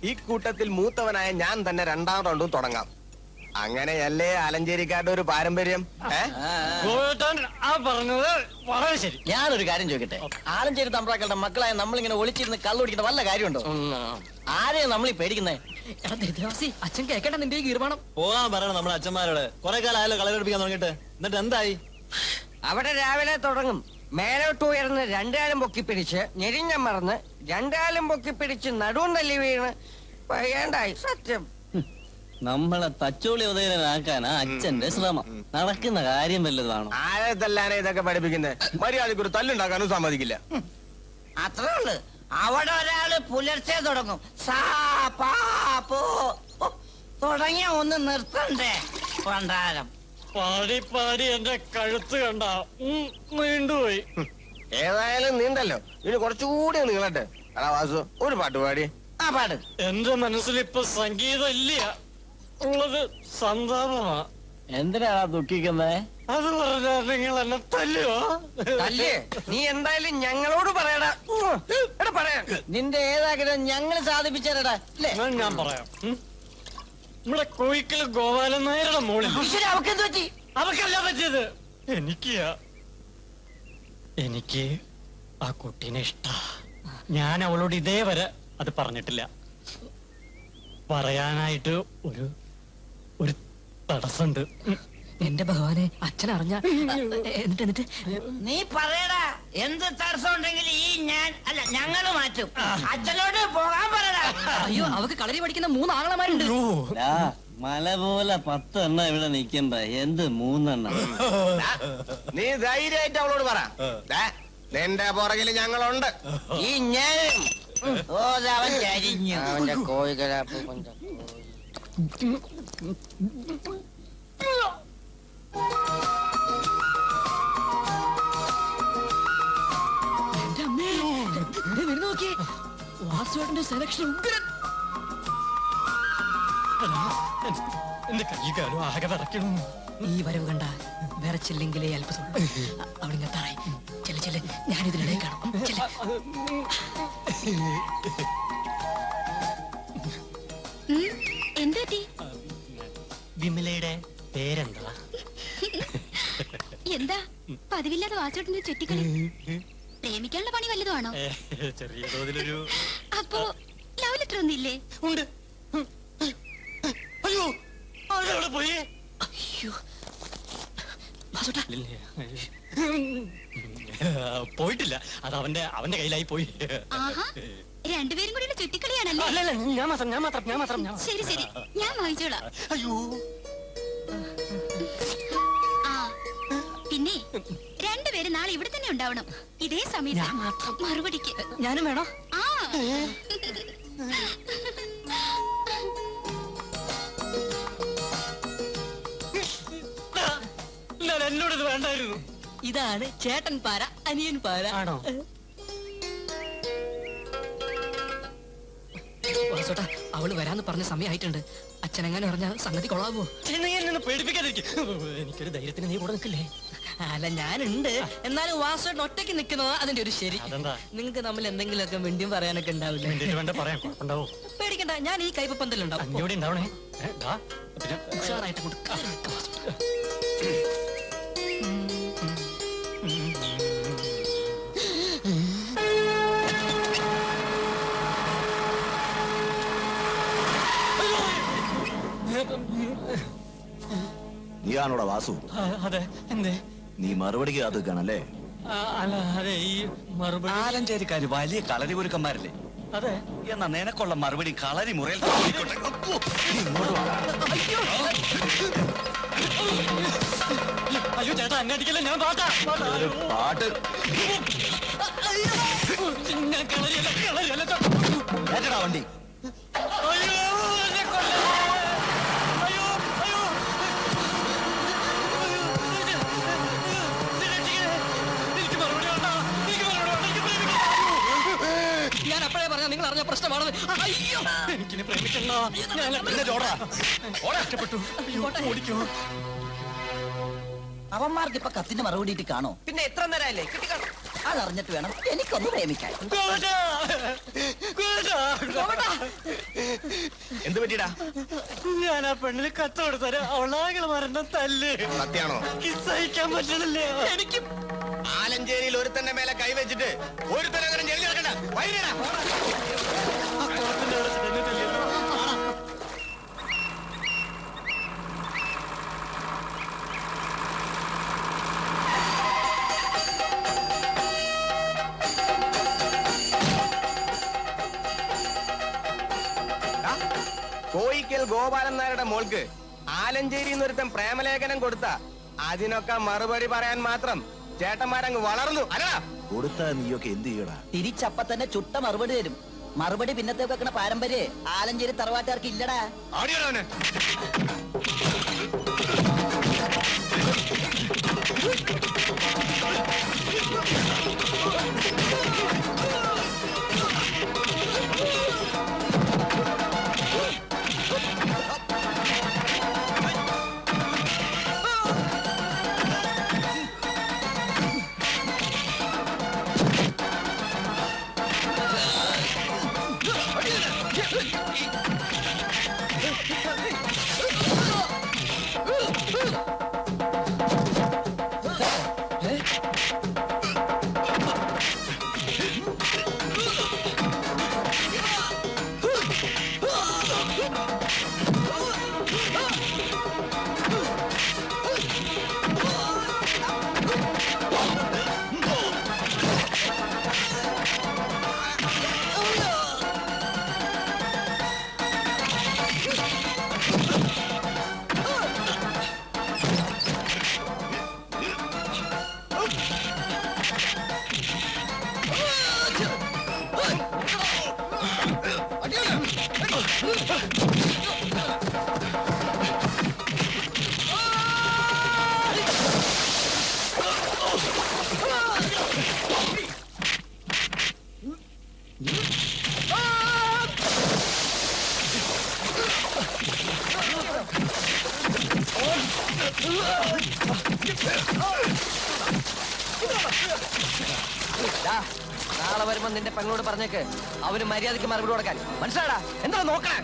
ഈ കൂട്ടത്തിൽ മൂത്തവനായ ഞാൻ തന്നെ 2ാം റൗണ്ടും തുടങ്ങാം. അങ്ങനെയല്ലേ ആലഞ്ചേരിക്കാരുടെ ഒരു പാരമ്പര്യം. പറഞ്ഞത് വളരെ ശരി. ഞാനൊരു കാര്യം ചോദിക്കട്ടെ, ആലഞ്ചേരി തമ്പ്രാക്കളുടെ മക്കളായ നമ്മളിങ്ങനെ ഒളിച്ചിരുന്ന് കള്ളുടിക്കുന്ന വല്ല കാര്യമുണ്ടോ? ആരെയും നമ്മളീ പേടിക്കുന്നേ? അച്ഛൻ കേക്കട്ടെ നിന്റെ ഗീർവാണം. പോകാൻ പറയണം നമ്മുടെ അച്ഛന്മാരോട്. കുറെ കാലം ആയാലും കളവെടുപ്പിക്കാൻ തുടങ്ങിയിട്ട്. എന്നിട്ട് എന്തായി? അവിടെ രാവിലെ തുടങ്ങും. മേലോട്ട് ഉയർന്ന് 2 കാലും പൊക്കി പിടിച്ച് ഞെരിഞ്ഞ മറന്ന് 2 കാലും പൊക്കി പിടിച്ച് നടുവും തല്ലി വീണ് വയ്യാണ്ടായി. സത്യം. നമ്മളെ തച്ചോളി ഉദയനാക്കാനാ അച്ഛന്റെ ശ്രമം. നടക്കുന്ന കാര്യം വല്ലതാണോ? ആരെ തല്ലാനെ ഇതൊക്കെ പഠിപ്പിക്കുന്നത്? മര്യാദയ്ക്ക് ഒരു തല്ലുണ്ടാക്കാനും സമ്മതിക്കില്ല. അത്രേ ഉള്ളു. അവിടെ ഒരാള് പുലർച്ചെ തുടങ്ങും. സാ പാ പോ തുടങ്ങിയ ഒന്ന് നിർത്തണ്ടേ പണ്ടാരം. പാടി പാടി എന്റെ കഴുത്ത് കണ്ട നീണ്ടുപോയി. ഏതായാലും നീണ്ടല്ലോ, ഇനി കുറച്ചുകൂടി നീളട്ടെ. എടാ വാസു, ഒരു പാട്ട് പാടി. ആ പാട്. എന്റെ മനസ്സിൽ ഇപ്പൊ സംഗീതം ഇല്ല, ഉള്ളത് സന്താപമാ. എന്തിനാണ് ദുഃഖിക്കുന്നേ? അത് പറഞ്ഞാ നിങ്ങൾ എന്നെ തല്ലുവോ? അല്ലേ നീ എന്തായാലും ഞങ്ങളോട് പറയടാ. എടാ പറയാ. നിന്റെ ഏതാഗ്രഹം ഞങ്ങൾ സാധിപ്പിച്ചേരടാ. ഞാൻ പറയാം. നമ്മുടെ കോയിക്കൽ ഗോപാലൻ നായരുടെ മോളിൽ അവക്കെന്ത് പറ്റി? അവർക്കല്ല പറ്റിയത്, എനിക്ക് ആ കുട്ടീനെ ഇഷ്ടാ. ഞാൻ അവളോട് ഇതേവരെ അത് പറഞ്ഞിട്ടില്ല. പറയാനായിട്ട് ഒരു തടസ്സമുണ്ട്. എന്റെ ഭഗവാനെ, അച്ഛൻ അറിഞ്ഞ എന്നിട്ട് നീ പറയടാ. എന്ത് തടസ്സം ഉണ്ടെങ്കിൽ ഞങ്ങള് മാറ്റും. അച്ഛനോട് പോകാൻ പറയടാ. അയ്യോ, അവക്ക് കളരി പഠിക്കുന്ന 3 ആങ്ങളമാരുണ്ട്. മല പോലെ 10 എണ്ണം ഇവിടെ നിക്കണ്ട, എന്ത് 3 എണ്ണം? നീ ധൈര്യമായിട്ട് അവളോട് പറ. നിന്റെ പുറകില് ഞങ്ങളുണ്ട്. ഈ ഞാൻ അവന്റെ കോഴികളാപ്പ് കൊണ്ട് എന്റെ അമ്മേ, നോക്കിയേ, വാസുവേട്ടന്റെ സെലക്ഷൻ ഉഗ്രൻ. എന്റെ കൈകാലും ആകെ വിറയ്ക്കണം. ഈ വരവ് കണ്ട വിറച്ചില്ലെങ്കിലേ അല്പം അവളിങ്ങത്താറായി. ചെല്ല്, ഞാനിതിനിടയിൽ കാണും. എന്താ വിമലയുടെ പേരെന്താ? എന്താ പതിവില്ലാതെ വാസോട്ടിന്റെ ചുറ്റിക്കളി? പ്രേമിക്കാനുള്ള പണി വല്ലതുമാണോ? ചെറിയ തോതിലൊരു. അപ്പോ ലവ് ലെറ്റർ ഒന്നില്ലേ? ഉണ്ട്. അയ്യോ, അവിടെ പോയി. അയ്യോ, പോയിട്ടില്ല, അത് അവന്റെ കയ്യിലായി പോയി. ആഹാ, രണ്ടുപേരും കൂടി ചുറ്റിക്കളിയാണല്ലേ? ഞാൻ മാത്രം. ശരി, ഞാൻ വാങ്ങിച്ചോളാം. അയ്യോ, ആ പിന്നെ രണ്ടുപേരും നാളെ ഇവിടെ തന്നെ ഉണ്ടാവണം. ഇതേ സമയത്ത് മറുപടിക്ക്. ഞാനും വേണോ? ആ എന്നോട് ഇത് വേണ്ടായിരുന്നു. ഇതാണ് ചേട്ടൻ പാര, അനിയൻ പാര. ആണോ? വാസോട്ടാ, അവള് വരാന്ന് പറഞ്ഞ സമയമായിട്ടുണ്ട്. അച്ഛനെങ്ങനെ പറഞ്ഞ സംഗതി കൊള്ളാവോ? പേടിപ്പിക്കാതിരിക്കും. എനിക്കൊരു ധൈര്യത്തിന് നീ കൂടെ നിൽക്കില്ലേ? അല്ല, ഞാനുണ്ട്. എന്നാലും വാസോട്ടൻ ഒറ്റയ്ക്ക് നിൽക്കുന്നതാ അതിന്റെ ഒരു ശരി. നിങ്ങൾക്ക് തമ്മിൽ എന്തെങ്കിലുമൊക്കെ മിണ്ടിയും പറയാനൊക്കെ ഉണ്ടാവില്ല. പേടിക്കണ്ട, ഞാൻ ഈ കൈപ്പന്തലുണ്ടാവും. ഉഷാറായിട്ട് നീയാണോടാ വാസു? അതെ. എന്തേ? നീ മറുപടിക്ക് കാത്തുക്കാണല്ലേ? അല്ല, അതെ, ഈ മറുപടി. ആലഞ്ചേരിക്കാര് വലിയ കളരി കുരുക്കന്മാരല്ലേ? അതെ. എന്നാ നിനക്കുള്ള മറുപടി കളരി മുറയിൽ. അയ്യോ ചേട്ടാ, അങ്ങടിക്കല്ല, ഞാൻ പാട്ട്. ഞാൻ കളരിയല്ല. ഏറ്റടാ വണ്ടി. ഞാൻ അപ്പോഴേ പറഞ്ഞ നിങ്ങൾ അറിഞ്ഞ പ്രശ്നമാണെന്ന്. എനിക്കിനി പ്രേമിക്കണ്ട. അവന്മാർക്ക് ഇപ്പൊ കത്തിന്റെ മറുപടിയിട്ട് കാണോ? പിന്നെ എത്ര നേരമല്ലേ കിട്ടിക്കാണോ? അതറിഞ്ഞിട്ട് വേണം എനിക്കൊന്ന് പ്രേമിക്കാൻ. എന്ത് പറ്റിയടാ? ഞാൻ ആ പെണ്ണിന് കത്ത് കൊടുത്തരാ അവളാകൾ മരണം തല്ല്. സത്യാണോ? സഹിക്കാൻ പറ്റണില്ലേ എനിക്ക്? ആലഞ്ചേരിയിൽ ഒരുത്തന്റെ മേലെ കൈവച്ചിട്ട് ഒരുത്തനെ അങ്ങനെ ജയിലിൽ കിടക്കണ്ട. വൈകിടാ. കോയിക്കൽ ഗോപാലൻ നായരുടെ മോൾക്ക് ആലഞ്ചേരി എന്നൊരുത്തൻ പ്രേമലേഖനം കൊടുത്ത അതിനൊക്കെ മറുപടി പറയാൻ മാത്രം ചേട്ടന്മാരങ്ങ് വളർന്നു അല്ലടാ. കൊടുത്താ നീയൊക്കെ എന്ത് ചെയ്യടാ? തിരിച്ചപ്പ തന്നെ ചുട്ട മറുപടി തരും. മറുപടി പിന്നത്തെ വെക്കണ പാരമ്പര്യ ആലഞ്ചേരി തറവാട്ടുകാർക്ക് ഇല്ലടാ. ആടിയോടാ. നാളെ വരുമ്പോ നിന്റെ പെങ്ങളോട് പറഞ്ഞേക്ക് അവന് മര്യാദക്ക് മറുപടി കൊടുക്കാൻ. മനസ്സിലാടാ? എന്താ നോക്കണേ?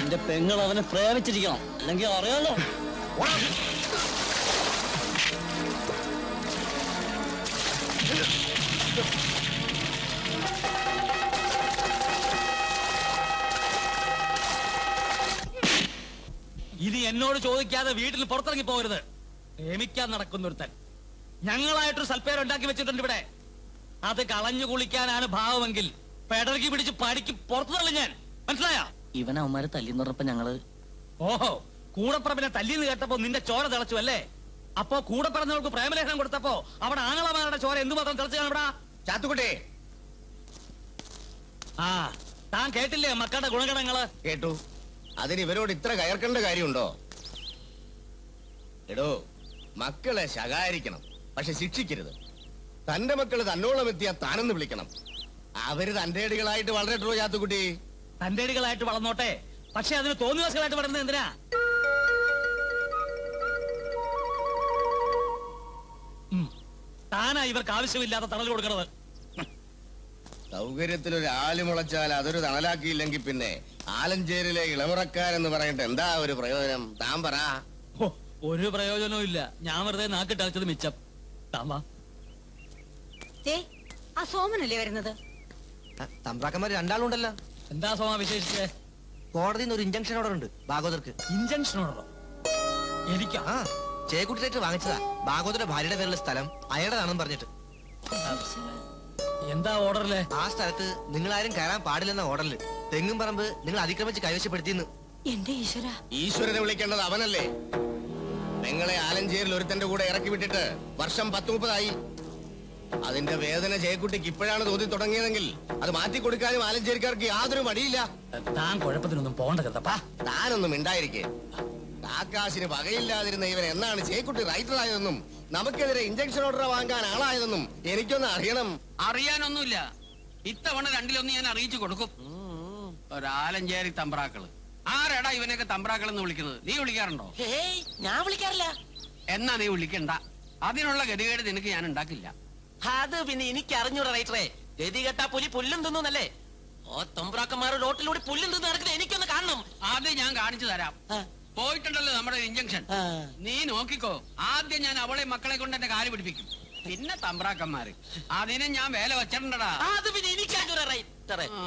എന്റെ പെങ്ങൾ അവനെ പ്രേമിച്ചിരിക്കണം, അല്ലെങ്കിൽ അറിയാലോ. ഇനി എന്നോട് ചോദിക്കാതെ വീട്ടിൽ പുറത്തിറങ്ങി പോകരുത്. പ്രേമിക്കാൻ നടക്കുന്നൊരുത്തൻ ഞങ്ങളായിട്ടൊരു സൽപ്പേർ ഉണ്ടാക്കി വെച്ചിട്ടുണ്ട് ഇവിടെ. അത് കളഞ്ഞു കുളിക്കാനാണ് ഭാവമെങ്കിൽ പെടർക്കി പിടിച്ച് പടിക്ക് പുറത്തു തള്ളു ഞാൻ. മനസ്സിലായ? ഇവൻ അവന്മാരെ തല്ലിന്ന് പറഞ്ഞപ്പോ ഞങ്ങള് ഓഹോ, കൂടപ്പറമ്പിനെ തല്ലിന്ന് കേട്ടപ്പോ നിന്റെ ചോര തിളച്ചു അല്ലേ? അപ്പോ കൂടപ്പറന്നവർക്ക് പ്രേമലേഖനം കൊടുത്തപ്പോ അവിടെ ആങ്ങളമാരുടെ ചോര എന്തുമാത്രം തിളച്ചു കാണാ? ചാത്തുക്കുട്ടി ആ, താൻ കേട്ടില്ലേ മക്കളുടെ ഗുണഗണങ്ങള്? കേട്ടു. അതിന് ഇവരോട് ഇത്ര കയർക്കേണ്ട കാര്യമുണ്ടോ? എടോ, മക്കളെ ശകാരിക്കണം, പക്ഷെ ശിക്ഷിക്കരുത്. തന്റെ മക്കള് തന്നോളം എത്തിയാ താനെന്ന് വിളിക്കണം. അവര് തന്റെ അടികളായിട്ട് വളരട്ടോ ചാത്തുക്കുട്ടി. തന്റെ അടികളായിട്ട് വളർന്നോട്ടെ, പക്ഷെ അതിന് തോന്നിവാസികളായിട്ട് വളരുന്നത് എന്തിനാ? താനാ ഇവർക്ക് ആവശ്യമില്ലാത്ത തണൽ കൊടുക്കണത്. സൗകര്യത്തിൽ ഒരു മുളച്ചാൽ അതൊരു തണലാക്കിയില്ലെങ്കിൽ പിന്നെ ആലഞ്ചേരിയിലെ ഇളമുറക്കാരെന്ന് പറഞ്ഞിട്ട് എന്താ ഒരു പ്രയോജനം? താൻ പറ. ഹോ, ഒരു പ്രയോജനവും ഇല്ല. ഞാൻ വെറുതെ നാക്കിട്ടടിച്ചത് മിച്ചം. താമ്പാ ആ സോമനല്ലേ വരുന്നത്? തമ്പ്രാക്കന്മാര് രണ്ടാളുണ്ടല്ലോ. എന്താ സോമ വിശേഷിച്ചേ? കോടതിയിൽ നിന്ന് ഒരു ഇഞ്ചക്ഷൻ ഓർഡർ ഉണ്ട് ഭാഗവതർക്ക്. ഇഞ്ചക്ഷൻ ഓർഡറോ? എനിക്കാ? ആ, ചേക്കുട്ടിയായിട്ട് വാങ്ങിച്ചതാ. ഭാഗവതരുടെ ഭാര്യയുടെ പേരുള്ള സ്ഥലം അയാളുടെതാണെന്ന് പറഞ്ഞിട്ട്. എന്താ ഓർഡറിലെ? ആ സ്ഥലത്ത് നിങ്ങളാരും കയറാൻ പാടില്ലെന്ന ഓർഡറിൽ തെങ്ങും പറമ്പ് നിങ്ങൾ അതിക്രമിച്ച് കൈവശപ്പെടുത്തിയെന്ന്. എന്റെ ഈശ്വര, ഈശ്വരനെ വിളിക്കേണ്ടത് അവനല്ലേ? നിങ്ങളെ ആലഞ്ചേരിൽ ഒരുത്തന്റെ കൂടെ ഇറക്കി വിട്ടിട്ട് വർഷം 10-30 അതിന്റെ വേദന ചേക്കുട്ടിക്ക് ഇപ്പോഴാണ് തോന്നി തുടങ്ങിയതെങ്കിൽ അത് മാറ്റിക്കൊടുക്കാനും ആലഞ്ചേരിക്കാർക്ക് യാതൊരു മടിയില്ല. താൻ കുഴപ്പത്തിനൊന്നും പോണ്ട കഥപ്പാ. താനൊന്നും ഉണ്ടായിരിക്കേ. കാക്കാശിന് വകയില്ലാതിരുന്ന ഇവൻ എന്നാണ് ചേക്കുട്ടി റൈറ്റർ ആയതെന്നും നമുക്കെതിരെ ഇഞ്ചക്ഷൻ ഓർഡർ വാങ്ങാൻ ആളായതെന്നും എനിക്കൊന്ന് അറിയണം. അറിയാനൊന്നുമില്ല. ഇത്തവണ രണ്ടിലൊന്ന് ഞാൻ അറിയിച്ചു കൊടുക്കും. ഒരാലഞ്ചേരി തമ്പ്രാക്കള്. ആരാടാ ഇവനൊക്കെ തമ്പ്രാക്കൾ എന്ന് വിളിക്കുന്നത്? നീ വിളിക്കാറുണ്ടോ? ഞാൻ വിളിക്കാറില്ല. എന്നാ നീ വിളിക്കണ്ട. അതിനുള്ള ഗതികേട് നിനക്ക് ഞാൻ ഉണ്ടാക്കില്ല. അത് പിന്നെ എനിക്ക് അറിഞ്ഞൂടാ റൈറ്ററെ. ഗതി കെട്ടാ പുലി പുല്ലും തിന്നല്ലേ? ഓ തമ്പ്രാക്കന്മാർ റോട്ടിലൂടെ പുല്ലും തിന്ന് നടക്കുന്നത് എനിക്കൊന്ന് കാണണം. അത് ഞാൻ കാണിച്ചു തരാം. പോയിട്ടുണ്ടല്ലോ നമ്മുടെ ഇഞ്ചക്ഷൻ. നീ നോക്കിക്കോ. ആദ്യം ഞാൻ അവളെ മക്കളെ കൊണ്ട് എന്റെ കാല് പിടിപ്പിക്കും, പിന്നെ തമ്പ്രാക്കന്മാര്. അതിനെ ഞാൻ വേല വെച്ചിട്ടുണ്ടടാ. അത് പിന്നെ എനിക്ക് അറിഞ്ഞൂടാ റൈറ്ററെ. ആ